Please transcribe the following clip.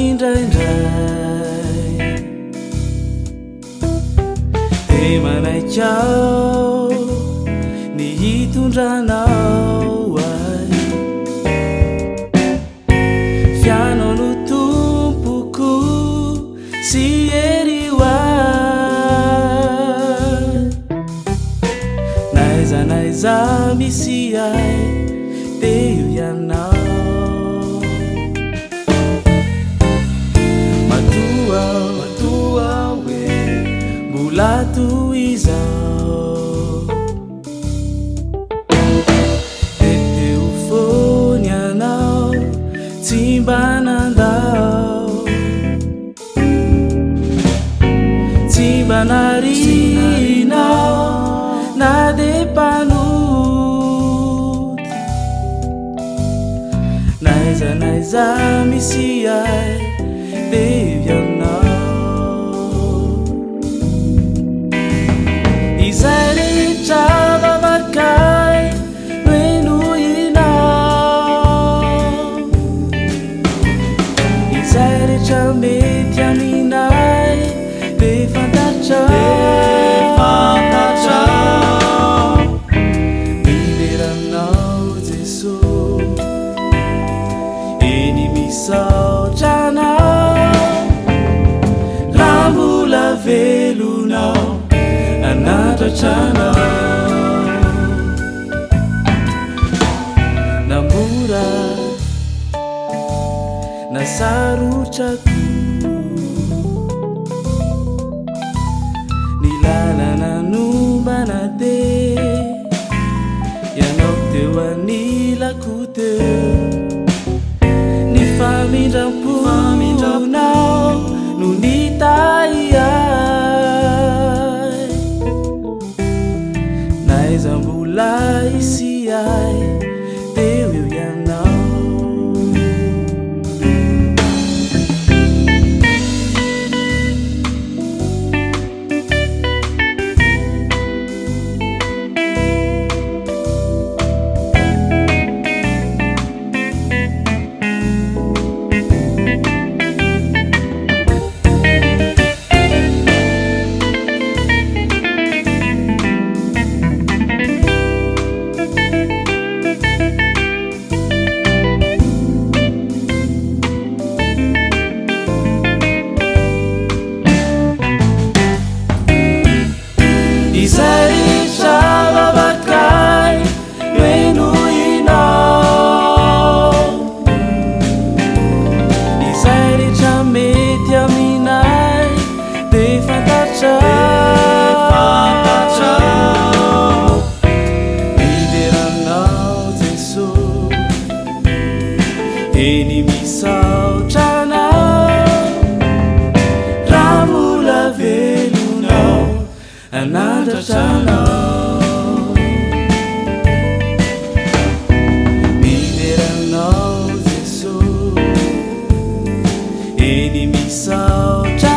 indraindray de manaikao ny hitondranao ay fianao no tompoko sy erio ay naiza misy ay teo ianao Latu izao teu fony anao tsy mba nandao tsy mba narinao na de mpanoty naiza misy ay teo ianao izay rehetra vavakay noho inao izay rehetra mety aminay de fantatrao miveranao Jesosy eny misaotranao raha mbola velonao anatatranao namora nasarotrako ny lalana nombana te ianao teo anilako teo ny famindramponao no nitay Zambula isi ay teu ianao Izay vavakay noho inao izay rehetra mety aminay de fantatrao miveranao Jesosy eny misaotranao raha mbola velonao anatatranao miveranao Jesosy eny misaotra